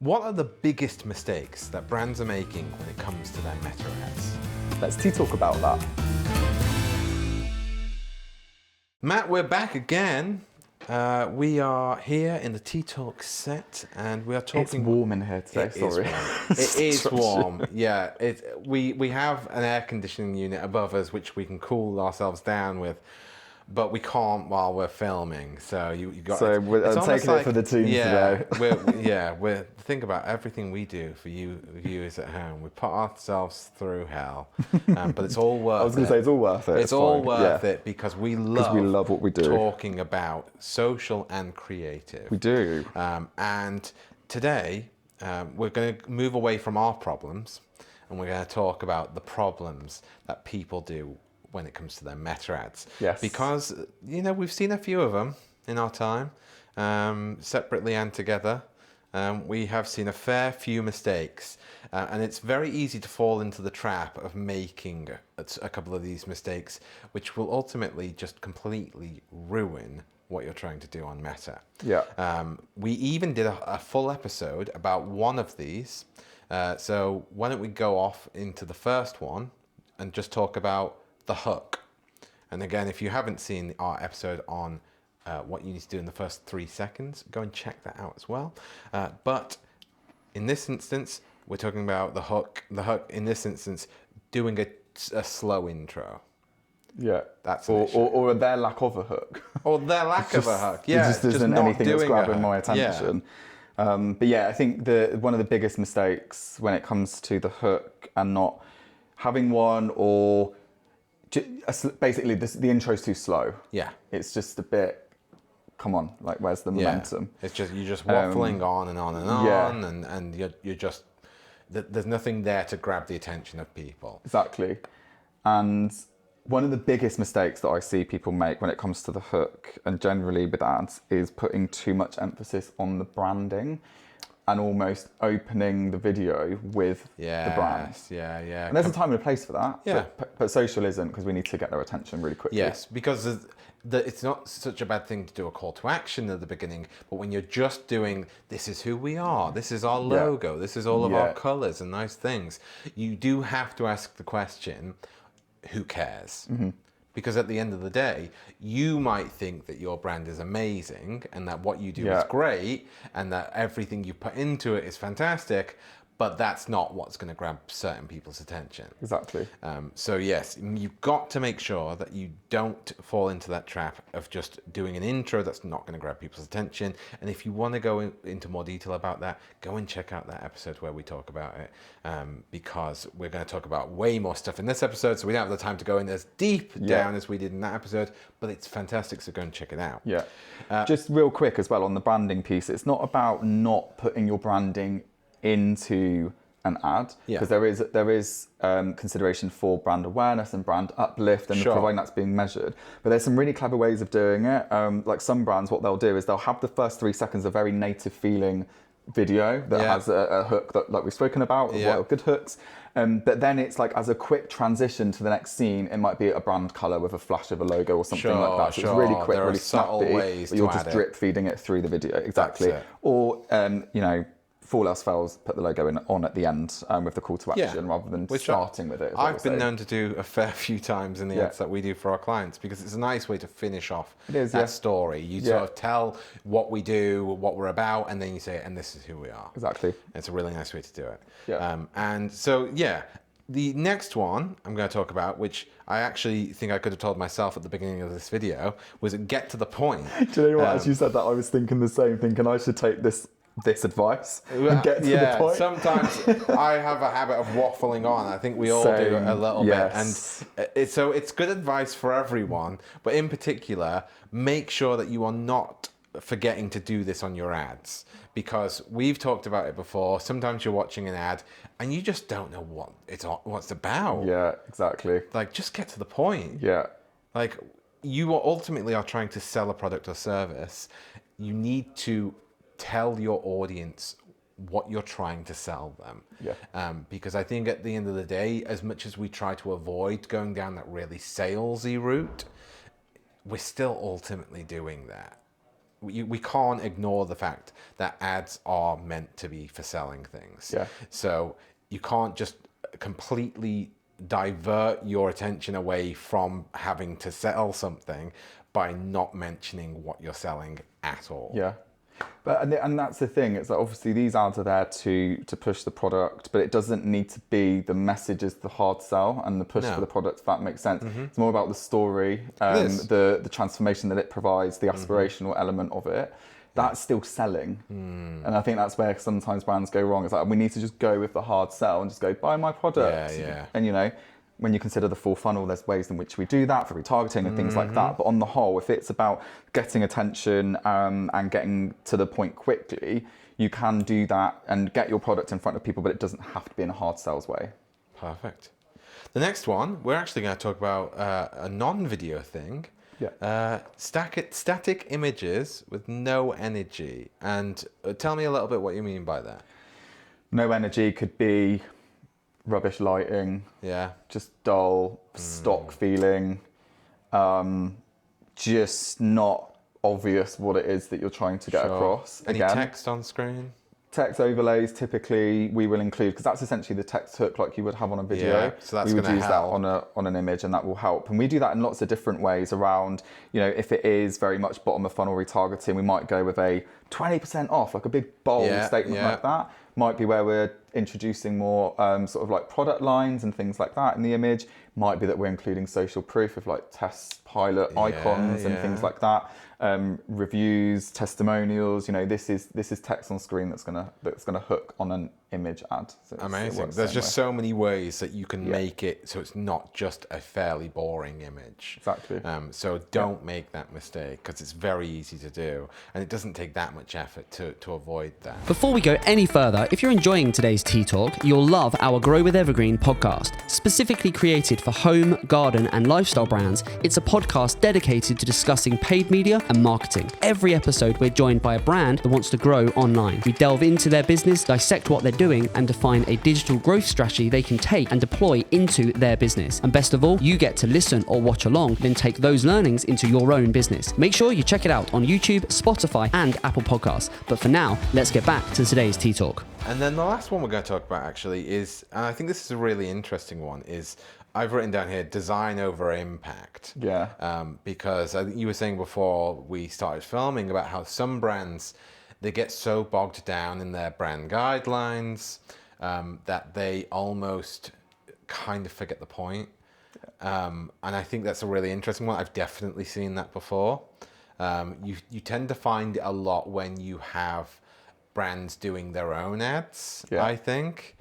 What are the biggest mistakes that brands are making when it comes to their meta ads? Let's talk about that. Matt, we're back again. We are here in the Tea Talk set, and we are talking. It's warm in here today. Sorry, it is warm. Yeah, we have an air conditioning unit above us which we can cool ourselves down with, but we can't while we're filming. So you got. So I'm taking it for the team today. We're think about everything we do for you viewers at home. We put ourselves through hell, but it's all worth it. I was going to say it's all worth it. It's all worth it because we love what we do. Talking about social and creative. We do. And today we're going to move away from our problems, and we're going to talk about the problems that people do when it comes to their meta ads. Yes. Because we've seen a few of them in our time, separately and together. We have seen a fair few mistakes, and it's very easy to fall into the trap of making a couple of these mistakes, which will ultimately just completely ruin what you're trying to do on Meta. Yeah. We even did a full episode about one of these. So why don't we go off into the first one and just talk about the hook. And again, if you haven't seen our episode on what you need to do in the first 3 seconds, go and check that out as well. But in this instance, we're talking about the hook. The hook, in this instance, doing a slow intro. Yeah. That's or their lack of a hook. Or their lack of a hook. Yeah. It just isn't anything that's grabbing my attention. Yeah. But yeah, I think one of the biggest mistakes when it comes to the hook and not having one, or basically the intro's too slow. Yeah. It's just a bit. Come on, like where's the momentum? It's just you're just waffling on and on and on, and you're just there's nothing there to grab the attention of people. Exactly. And one of the biggest mistakes that I see people make when it comes to the hook and generally with ads is putting too much emphasis on the branding and almost opening the video with the brand. Yeah. And there's a time and a place for that. Yeah. But social isn't, because we need to get their attention really quickly. Yes, because it's not such a bad thing to do a call to action at the beginning, but when you're just doing, this is who we are, this is our logo, this is all of our colours and nice things, you do have to ask the question, who cares? Mm-hmm. Because at the end of the day, you might think that your brand is amazing and that what you do is great and that everything you put into it is fantastic, but that's not what's going to grab certain people's attention. Exactly. So yes, you've got to make sure that you don't fall into that trap of just doing an intro that's not going to grab people's attention. And if you want to go into more detail about that, go and check out that episode where we talk about it, because we're going to talk about way more stuff in this episode, so we don't have the time to go in as deep down as we did in that episode, but it's fantastic, so go and check it out. Yeah. Just real quick as well on the branding piece, it's not about not putting your branding into an ad, because there is consideration for brand awareness and brand uplift, and providing that's being measured. But there's some really clever ways of doing it. Like some brands, what they'll do is they'll have the first 3 seconds a very native feeling video that has a hook that, like we've spoken about, good hooks. But then it's like as a quick transition to the next scene, it might be a brand color with a flash of a logo or something like that. So it's really quick, there really subtle snappy. Ways but you're to just add drip feeding it through the video. Exactly. Or fall else fails, put the logo on at the end with the call to action rather than starting with it. I've been known to do a fair few times in the ads that we do for our clients, because it's a nice way to finish off that story. You sort of tell what we do, what we're about, and then you say, and this is who we are. Exactly. It's a really nice way to do it. Yeah. And so, the next one I'm going to talk about, which I actually think I could have told myself at the beginning of this video, was get to the point. Do you know what? As you said that, I was thinking the same, thinking I should take this advice and get to the point. Sometimes I have a habit of waffling on. I think we all do a little bit, and it's good advice for everyone, but in particular, make sure that you are not forgetting to do this on your ads, because we've talked about it before. Sometimes you're watching an ad and you just don't know what it's about. Yeah, exactly. Like, just get to the point. Yeah. Like, you ultimately are trying to sell a product or service. You need to tell your audience what you're trying to sell them. Yeah. Because I think at the end of the day, as much as we try to avoid going down that really salesy route, we're still ultimately doing that. we can't ignore the fact that ads are meant to be for selling things. Yeah. So you can't just completely divert your attention away from having to sell something by not mentioning what you're selling at all. Yeah. But and that's the thing. It's like obviously these ads are there to push the product, but it doesn't need to be the message is the hard sell and the push for the product. If that makes sense, it's more about the story, the transformation that it provides, the aspirational element of it. That's still selling, and I think that's where sometimes brands go wrong. It's like we need to just go with the hard sell and just go buy my product. And you know, when you consider the full funnel, there's ways in which we do that for retargeting and things like that. But on the whole, if it's about getting attention and getting to the point quickly, you can do that and get your product in front of people, but it doesn't have to be in a hard sales way. Perfect. The next one, we're actually going to talk about a non-video thing. Yeah. Static images with no energy. And tell me a little bit what you mean by that. No energy could be rubbish lighting, just dull, stock feeling, just not obvious what it is that you're trying to get across. Any text on screen? Text overlays typically we will include, because that's essentially the text hook like you would have on a video. So that's we would use help. that on an image, and that will help. And we do that in lots of different ways around, you know, if it is very much bottom of funnel retargeting, we might go with a 20% off, like a big bold statement like that. Might be where we're introducing more sort of like product lines and things like that in the image. Might be that we're including social proof of like test pilot icons and things like that. Reviews, testimonials. You know, this is text on screen that's gonna hook on an image ad. So amazing. There's just so many ways that you can make it so it's not just a fairly boring image. Exactly. So don't make that mistake, because it's very easy to do, and it doesn't take that much effort to avoid that. Before we go any further, if you're enjoying today's Tea Talk, you'll love our Grow with Evergreen podcast. Specifically created for home, garden, and lifestyle brands, it's a podcast dedicated to discussing paid media and marketing. Every episode, we're joined by a brand that wants to grow online. We delve into their business, dissect what they're doing, and define a digital growth strategy they can take and deploy into their business. And best of all, you get to listen or watch along, then take those learnings into your own business. Make sure you check it out on YouTube, Spotify, and Apple Podcasts. But for now, let's get back to today's Tea Talk. And then the last one we're going to talk about actually is, and I think this is a really interesting one, is I've written down here, design over impact. Because I think you were saying before we started filming about how some brands, they get so bogged down in their brand guidelines that they almost kind of forget the point. And I think that's a really interesting one. I've definitely seen that before. You tend to find it a lot when you have brands doing their own ads, I think.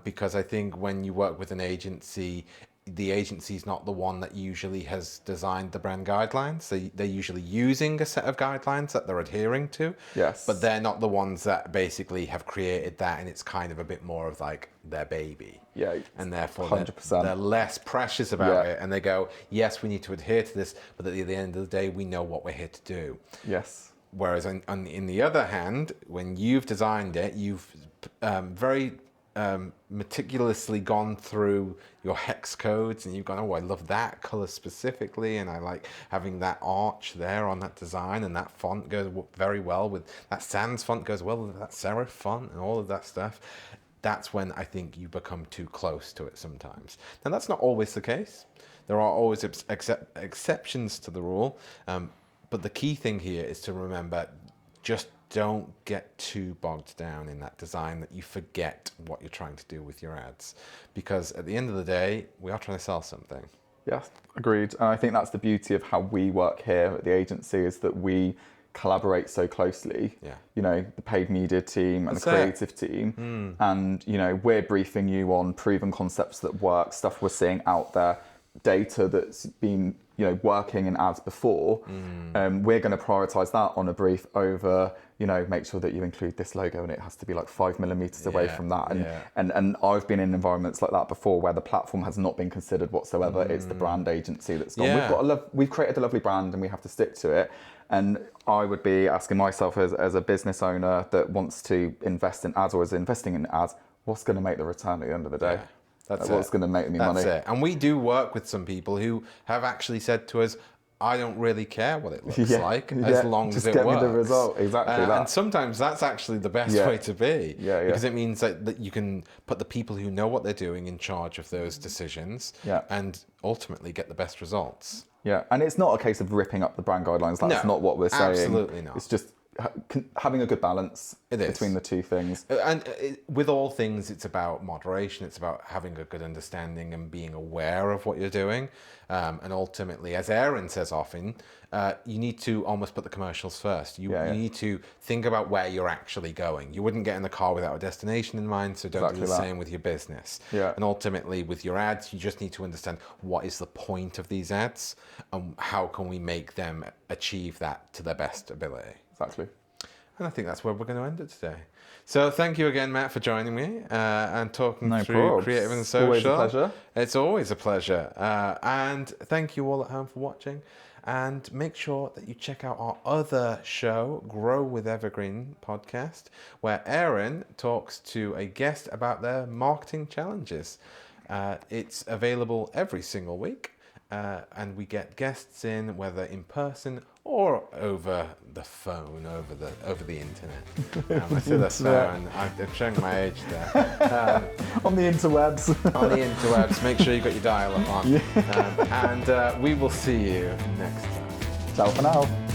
Because I think when you work with an agency, the agency's not the one that usually has designed the brand guidelines. They're usually using a set of guidelines that they're adhering to. But they're not the ones that basically have created that, and it's kind of a bit more of like their baby. And therefore 100%. They're less precious about it, and they go, yes, we need to adhere to this, but at the end of the day, we know what we're here to do. Whereas in the other hand, when you've designed it, you've very meticulously gone through your hex codes, and you've gone, oh, I love that color specifically, and I like having that arch there on that design, and that font goes very well with that sans font, goes well with that serif font, and all of that stuff. That's when I think you become too close to it sometimes. Now, that's not always the case. There are always exceptions to the rule. But the key thing here is to remember, just don't get too bogged down in that design that you forget what you're trying to do with your ads. Because at the end of the day, we are trying to sell something. Yes, agreed. And I think that's the beauty of how we work here at the agency, is that we collaborate so closely. You know, the paid media team and the creative team. And, you know, we're briefing you on proven concepts that work, stuff we're seeing out there, data that's been, you know, working in ads before. We're going to prioritize that on a brief over, you know, make sure that you include this logo and it has to be like 5 millimeters away from that. And I've been in environments like that before where the platform has not been considered whatsoever. It's the brand agency that's gone, we've created a lovely brand and we have to stick to it. And I would be asking myself as a business owner that wants to invest in ads or is investing in ads, what's going to make the return at the end of the day? That's what's going to make me money. That's it. And we do work with some people who have actually said to us, I don't really care what it looks like as long as it get works. Me the result. Exactly that. And sometimes that's actually the best way to be. Because it means that you can put the people who know what they're doing in charge of those decisions and ultimately get the best results. Yeah, and it's not a case of ripping up the brand guidelines. That's not what we're saying. Absolutely not. It's just having a good balance between the two things. And with all things, it's about moderation. It's about having a good understanding and being aware of what you're doing. And ultimately, as Aaron says often, you need to almost put the commercials first. You need to think about where you're actually going. You wouldn't get in the car without a destination in mind, so don't do the same with your business. And ultimately, with your ads, you just need to understand what is the point of these ads and how can we make them achieve that to their best ability. Exactly. And I think that's where we're going to end it today. So thank you again, Matt, for joining me and talking through Creative and Social. Always a pleasure. It's always a pleasure. And thank you all at home for watching. And make sure that you check out our other show, Grow with Evergreen podcast, where Aaron talks to a guest about their marketing challenges. It's available every single week. And we get guests in, whether in person or over the phone, over the internet. I say that so, and I'm showing my age there. On the interwebs. On the interwebs. Make sure you've got your dial-up on. And we will see you next time. Ciao for now.